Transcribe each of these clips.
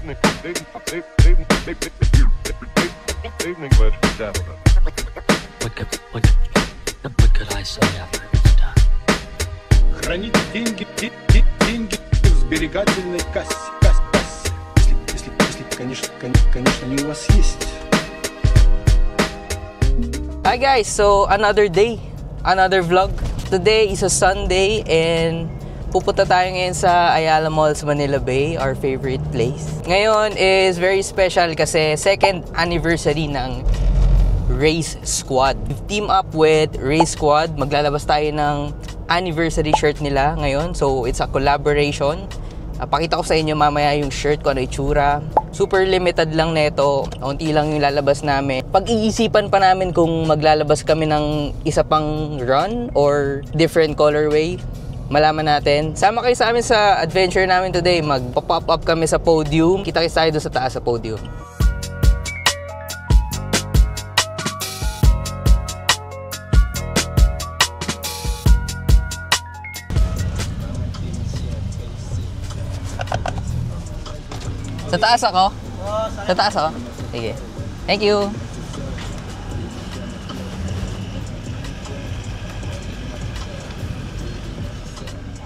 Evening, ladies and gentlemen. What could I say after it's done? Хранить деньги в сберегательной кассе. Если, конечно, они у вас есть. Hi guys, so another day, another vlog. Today is a Sunday and pupunta tayo ngayon sa Ayala Mall sa Manila Bay, our favorite place. Ngayon is very special kasi second anniversary ng Race Squad. We've team up with Race Squad. Maglalabas tayo ng anniversary shirt nila ngayon. So it's a collaboration. Pakita ko sa inyo mamaya yung shirt ko, ano itsura. Super limited lang neto. Unti lang yung lalabas namin. Pag-iisipan pa namin kung maglalabas kami ng isa pang run or different colorway. Malaman natin. Sama kayo sa amin sa adventure namin today. Mag-pop up kami sa podium. Kita kayo tayo doon sa taas sa podium. Sa taas ako? Sa taas ako? Sige. Thank you.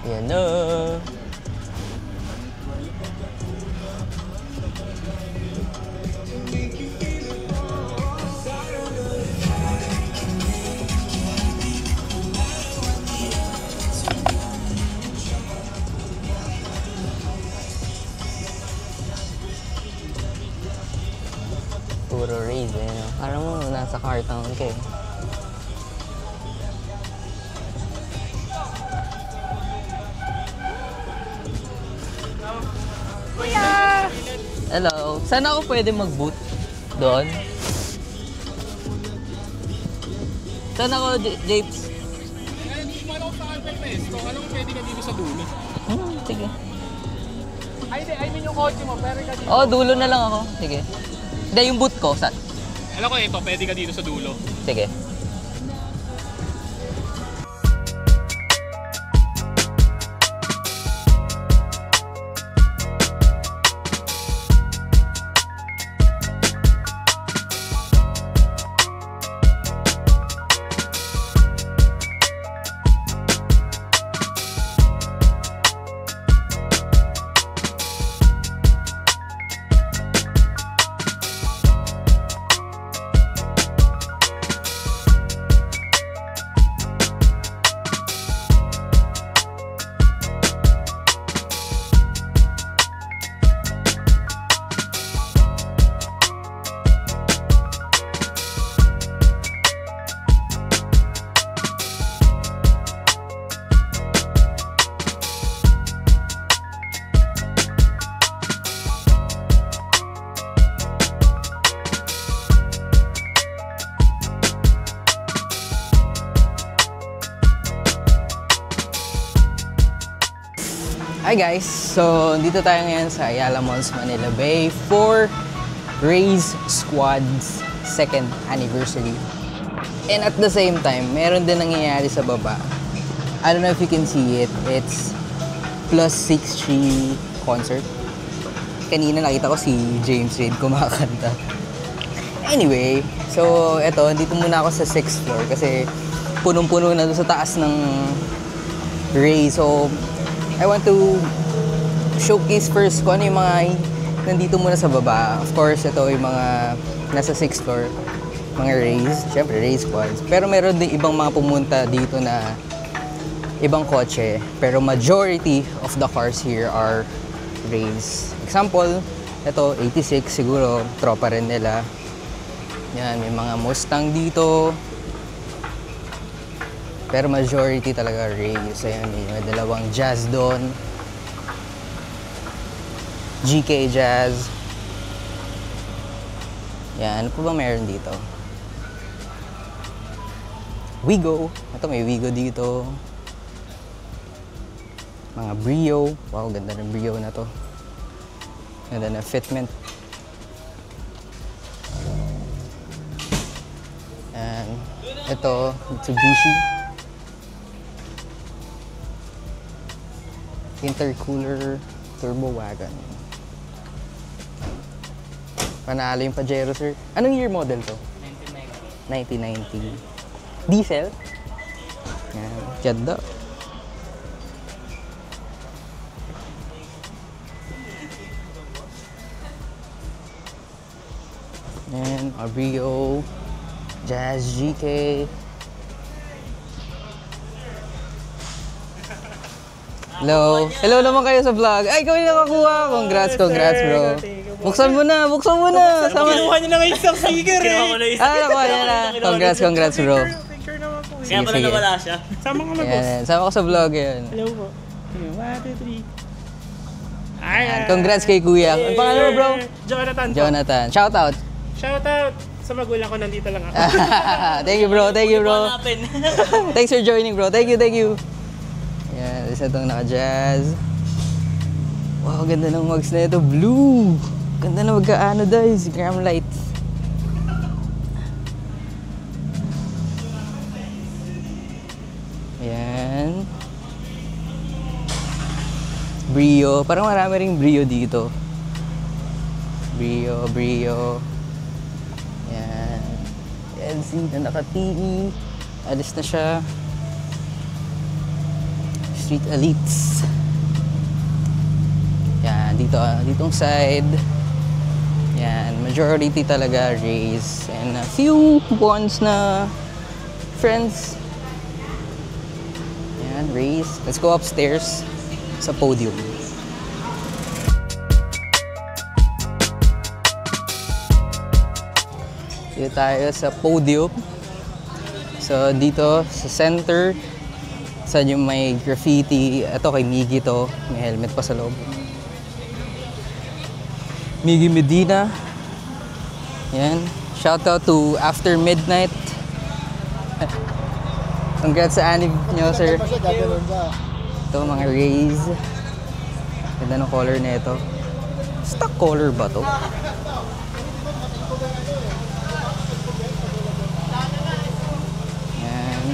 Yan na. Puro raise eh, no? Parang mo nasa cartoon ka eh. Kuya! Hello. Saan ako pwede mag-boot? Doon? Saan ako, Japes? Hindi mo alam sa akin pesto. Alam mo pwede ka dito sa dulo. Sige. I mean yung kotse mo, pwede ka dito. Oh, dulo na lang ako. Sige. Hindi, yung boot ko. Saan? Alam ko ito, pwede ka dito sa dulo. Sige. Hi guys! So, dito tayo ngayon sa Ayala Malls, Manila Bay for Race Squad's second anniversary. And at the same time, meron din nangyayari sa baba. I don't know if you can see it. It's Plus 63 concert. Kanina nakita ko si James Reid kumakanta. Anyway, so eto, dito muna ako sa 6th floor kasi punong-puno na doon sa taas ng Race. So, I want to showcase first kung ano yung mga nandito muna sa baba. Of course, ito yung mga nasa 6th floor, mga Race. Siyempre, Race Squads. Pero meron din ibang mga pumunta dito na ibang kotse. Pero majority of the cars here are Race. Example, ito, 86. Siguro, tropa rin nila. Yan, may mga Mustang dito. Pero majority talaga Race. Ayan, may dalawang Jazz doon. GK Jazz. Yan, ano po ba meron dito? Wigo. Ito, may Wigo dito. Mga Brio. Wow, ganda ng Brio na to. Ganda na fitment. And ito, Mitsubishi. Intercooler Turbo Wagon. Panalo yung Pajero, sir. Anong year model to? 1990. Diesel? Yan. Ganda. Yan. Abrio. Jazz GK. Hello. Hello naman kayo sa vlog. Ay, ikaw yung nakakuha. Congrats, bro. Buksan mo na. Kinuha niyo na ngayon isang sticker eh. Nakuha niya na. Congrats, bro. Picture naman po. Kaya pala nawala siya. Sama ka na, boss. Yan. Sama ko sa vlog yan. Hello po. 1, 2, 3. Yan. Congrats kay kuya. Ang pangalan mo, bro? Jonathan. Jonathan. Shoutout. Shoutout sa magulang ko, nandito lang ako. Thank you, bro. Thanks for joining, bro. Thank you. Yan, isa itong naka-jazz. Wow, ganda ng mugs na ito. Blue! Ganda na magka-anodize. Gram light. Yan. Brio. Parang marami ring Brio dito. Brio. Yan. LC na naka-TE. Alis na siya. Street Elites. Yan, ditong side. Yan, majority talaga Rays. And a few ones na friends. Yan, Rays. Let's go upstairs sa podium. Dito tayo sa podium. So, dito sa center, saan yung may graffiti. Ito kay Miggy to. May helmet pa sa loob. Miggy Medina. Yan. Shoutout to After Midnight. Congrats sa anib nyo, sir. Ito, mga Rays. Ganda ng color na ito. Stock color ba to? Yan.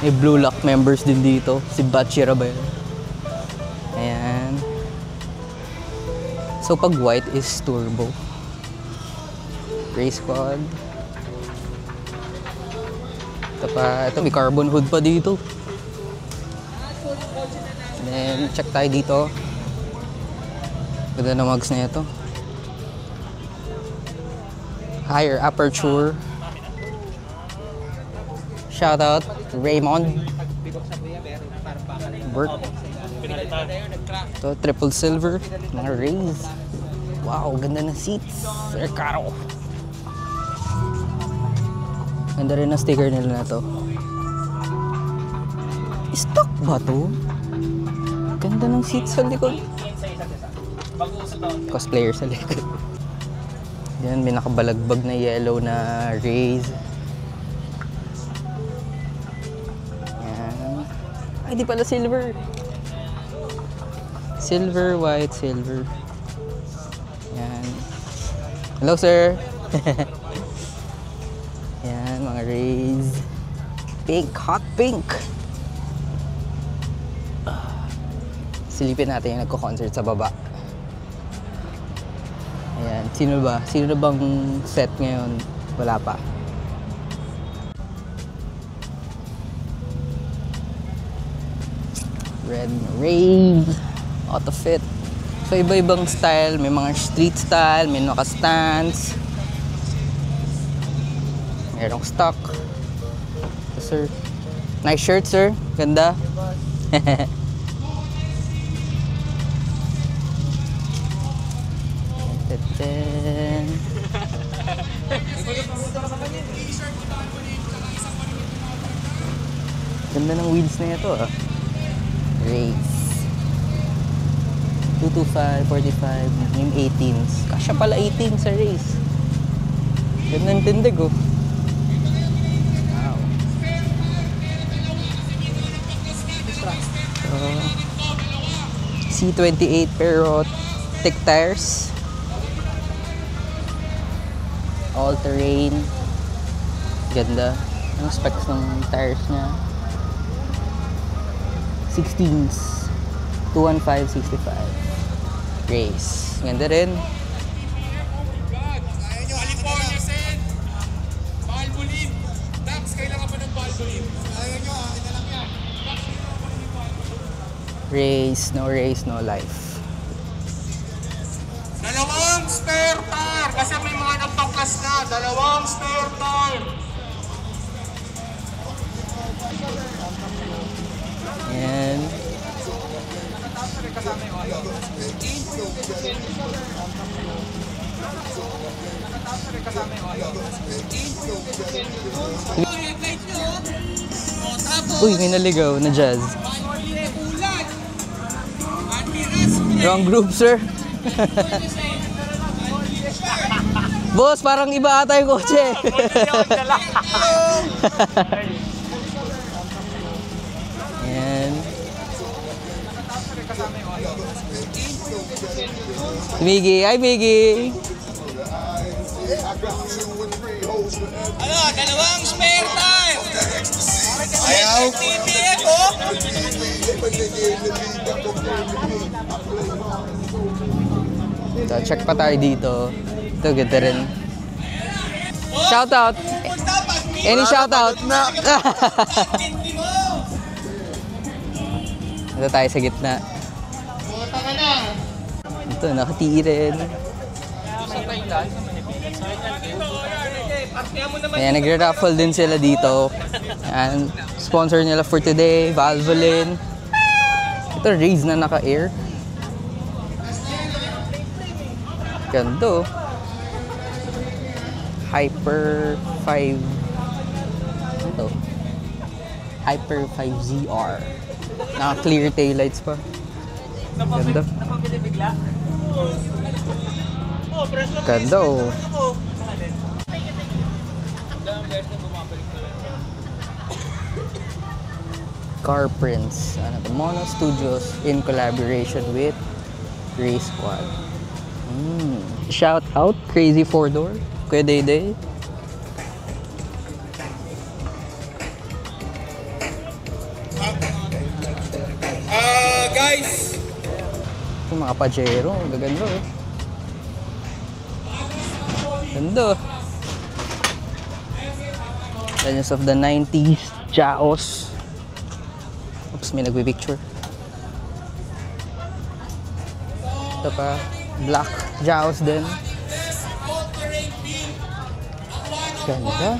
May Blue Lock members din dito. Si Bachira ba yun? Ayan. So, pag white is turbo. Gray squad. Ito may carbon hood pa dito. And then, check tayo dito. Ganda na mugs na ito. Higher aperture. Shoutout Raymond. Work. Ito, triple silver. Mga Rays. Wow, ganda ng seats. Recaro. Ganda rin ang sticker nila na to. Stock ba to? Ganda ng seats sa likod. Cosplayer sa likod. Yan, may nakabalagbag na yellow na Rays. Yan. Ay, di pala silver. Silver, white, silver. Yan. Hello, sir. Yan, mga Rays. Pink, hot pink. Silipin natin yung nagko-concert sa baba. Ayan, sino ba? Sino na bang set ngayon? Wala pa. Red Rays. Auto fit. So, iba-ibang style. May mga street style, may naka-stance. Merong stock. So, sir. Nice shirt, sir. Ganda. Ganda ng wheels na ito, ah. Race. 225, 45, yung 18s. Kasya pala 18 sa race. Ganda ng tindig, oh. Wow. C28 pero thick tires. All-terrain. Ganda. Ang specs ng tires niya. 16s. 215, 65. Race. Ganda rin. kailangan pa ng Valvoline. Ayaw nyo, ina lang yan. Race, no life. Dalawang spare tire! Kasi may mga nagpaklas na. Dalawang spare tire! Ayan. Uy, may naligaw na jazz. Wrong group, sir. Boss, parang iba ata yung kotse. Ayan. Miggy, hi Miggy. Ano, dalawang spare tire! Ayaw! TPF, oh! So, check pa tayo dito. Ito, ganda rin. Shoutout! Any shoutout? Ito tayo sa gitna. Ito, nakati'i rin. Ayan, nagre-raffle din sila dito. Ayan, sponsor nila for today, Valvoline. Ito, Raze na naka-air. Ganda. Hyper 5. Ito. Hyper 5ZR. Naka-clear taillights pa. Ganda. Ganda, oh. Car Prints. Ano to? Mono Studios in collaboration with Race Squad. Shout out, Crazy 4-door. Kuya Dayday. Guys! Yung mga Pajero, gaganda eh. Ganda. Legends of the 90s, Chaos. Oops, may nagbe-picture. Ito pa, Black Chaos din. Ganda.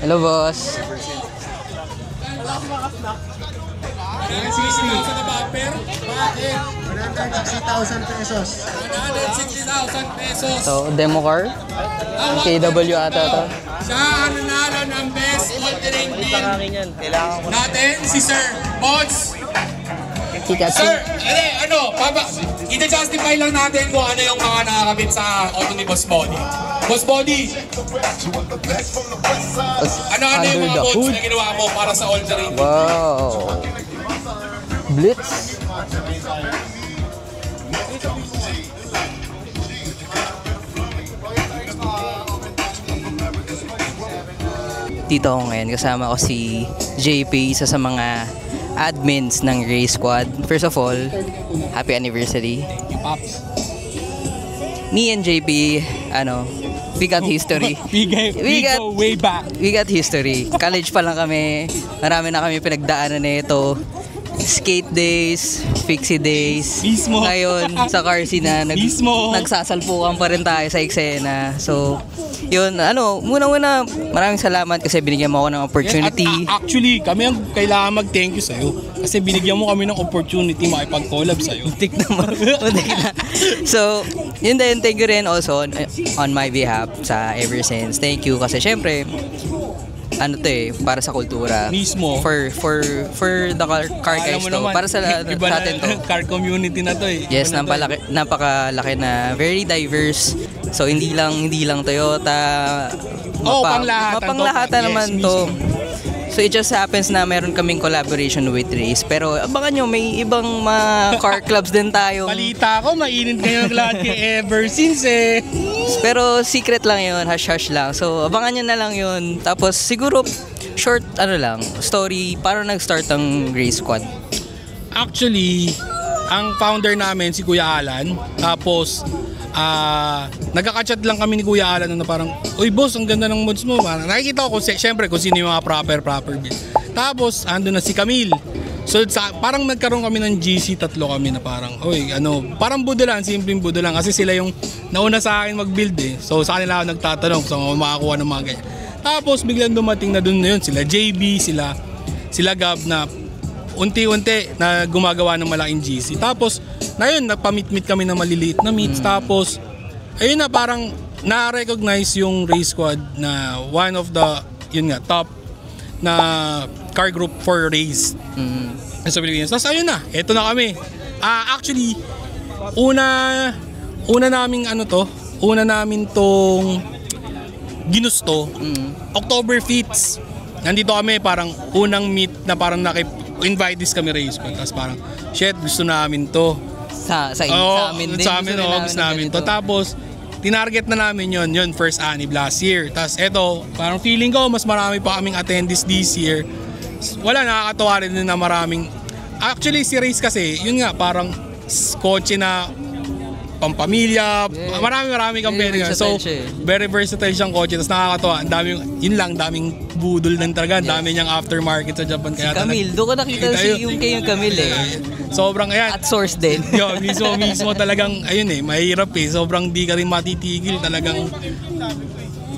Hello, boss. 160,000 na bumper? Bakit? 160,000 pesos. 160,000 pesos. So, demo car. KW ata ito. Siya ang nanalo ng best all-terrain wheel natin, si Sir Mods. Sir, ita-justify lang natin kung ano yung mga nakakabit sa auto ni Boss Body. Boss Body, ano yung mga mods na ginawa mo para sa all-terrain? Wow. Blitz. Dito ako ngayon, kasama ko si JP, isa sa mga admins ng Race Squad. First of all, happy anniversary. Me and JP, we got history. We go way back. We got history. College pa lang kami. Marami na kami pinagdaanan na ito. Skate days, fixie days. Mismo. Ngayon, sa car scene na nagsasalpukan pa rin tayo sa eksena. So, yun, muna-muna, maraming salamat kasi binigyan mo ako ng opportunity. Yes, at, actually, kami ang kailangan mag-thank you sa'yo. Kasi binigyan mo kami ng opportunity makipag-collab sa'yo. Muntik na. So, yun din, thank you rin also on my behalf sa Ever Since. Thank you kasi syempre, para sa kultura. Mismo. For the car guys to. Para sa atin to. Car community na to eh. Yes, napakalaki na, very diverse. So hindi lang Toyota. Panglahatan naman to. So it just happens na meron kaming collaboration with Race. Pero abangan nyo, may ibang mga car clubs din tayo. Balita ko, mainit kayo lahat kay Ever Since eh. Pero secret lang yun, hush-hush lang. So abangan nyo na lang yun. Tapos siguro short story, paano nag-start ang Race Squad? Actually, ang founder namin si Kuya Alan. Tapos nagkaka-chat lang kami ni Kuya Alan na parang, uy boss, ang ganda ng mods mo. Parang, nakikita ko syempre kung sino yung mga proper build. Tapos, ando na si Camille. So, parang nagkaroon kami ng GC, tatlo kami na parang, uy, parang budo lang, simpleng budo lang. Kasi sila yung nauna sa akin mag-build eh. So, sa kanila ako nagtatanong kung so, makakuha ng mga ganyan. Tapos, biglang dumating na dun na yun. Sila JB, sila Gab na unti-unti na gumagawa ng malaking GC. Tapos, na yun, nagpa-meet kami ng maliliit na meets. Tapos, ayun na, parang na-recognize yung race squad na one of the, yun nga, top na car group for race sa Pilipinas. Tapos, ayun na, eto na kami. Actually, una namin tong ginusto, October Fits. Nandito kami, parang unang meet na parang invite kami race squad. Tapos parang, shit, gusto namin to. Sa amin din. Sa amin, gusto namin to. Tapos, tinarget na namin yun first anniv last year. Tapos eto, parang feeling ko, mas marami pa kaming attendees this year. Wala, nakakatawa rin na maraming. Actually, si race kasi, yun nga, parang kotse na pampamilya, marami kang pera. So, very versatile siyang kotse. Tapos nakakatawa, daming budol lang talaga. Dami niyang aftermarket sa Japan. Kaya Camille, doon ko nakita yung Camille eh. Sobrang, ayan. At source din. Mismo talagang, ayun eh, mahirap eh. Sobrang di ka rin matitigil. Talagang,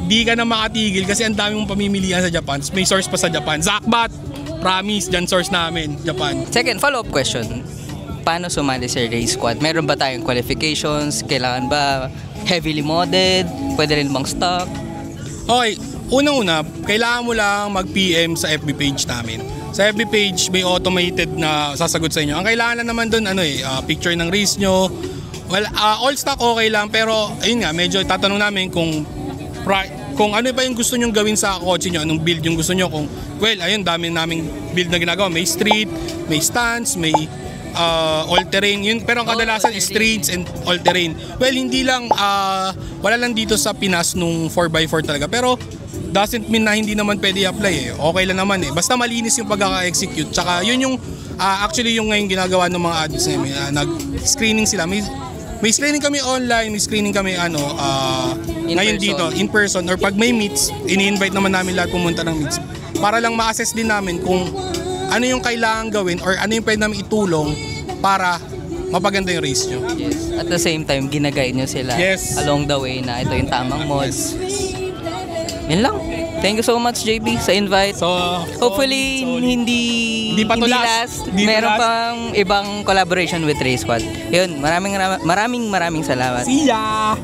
di ka na makatigil kasi ang dami mong pamimilian sa Japan. May source pa sa Japan. Zakbat, promise, dyan source namin, Japan. Second, follow-up question. Paano sumali sa race squad? Meron ba tayong qualifications? Kailangan ba heavily modded? Pwede rin bang stock? Okay, unang-una, kailangan mo lang mag-PM sa FB page namin. Sa FB page, may automated na sasagot sa inyo. Ang kailangan lang naman doon, picture ng race nyo. Well, all stock okay lang, pero ayun nga, medyo tatanong namin kung ano ba yung gusto nyong gawin sa kotse nyo, anong build yung gusto nyo. Ayun, dami naming build na ginagawa. May street, may stance, may all-terrain. Yun, pero ang kadalasan is streets and all-terrain. Well, hindi lang, wala lang dito sa Pinas nung 4x4 talaga. Pero, doesn't mean na hindi naman pwede i-apply eh. Okay lang naman eh. Basta malinis yung pagkaka-execute. Tsaka, yun yung, actually yung ngayon ginagawa ng mga ads namin. Nag-screening sila. May screening kami online, may screening kami ngayon dito, in person. Or pag may meets, ini-invite naman namin lahat pumunta ng meets. Para lang ma-assess din namin kung ano yung kailangan gawin or ano yung pwede namin itulong para mapaganda yung race nyo. Yes. At the same time, ginaguide nyo sila along the way na ito yung tamang mods. Yun lang. Thank you so much, JB, sa invite. So, hopefully, hindi last. Meron pang ibang collaboration with Race Squad. Yun, maraming salamat. See ya!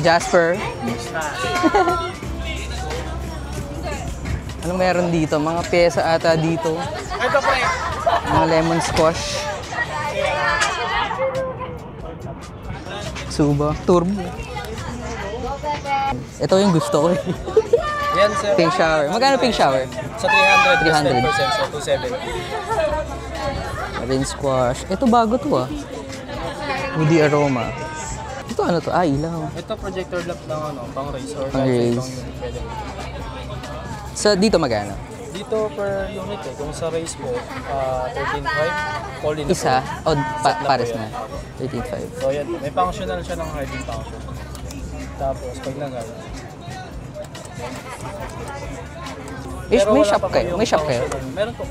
Jasper. Ano meron dito? Mga pyesa ata dito. Mga lemon squash. Suba. Turbo. Ito yung gusto ko eh. Yan, sir. Pink shower. Magkano pink shower? Sa 300, 300. 10%, so 270. Lemon squash. Ito bago to ah. Woody aroma. Ito ano to? Ilaw. Ito projector lamp ng pang race or Pang race. pwede. Sa dito magkano? Dito per unit eh. Kung sa race mo, 13.5. All in Isa? O pares po na? yan. 13.5. So yan, may functional siya ng harding function. Tapos pag nagal. May shop kayo? May shop kayo? Meron po.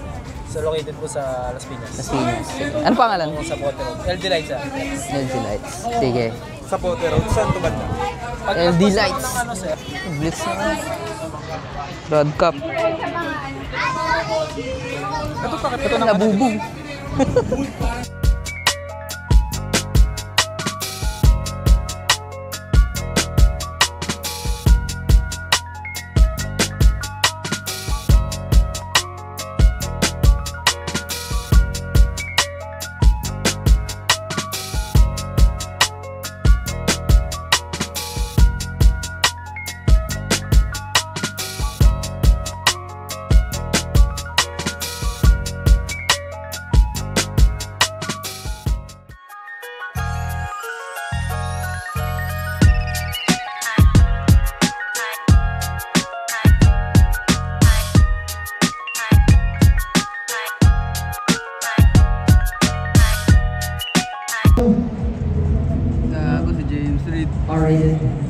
So located po sa Las Piñas. Las Piñas. Ano pangalan? Sa Pote Road. LD Lights ah. LG Lights. Sige. Sa Pote Road. Saan ito banda? LD Lights. Blitz na. Rod Cup. Ito na nabubog. prizes.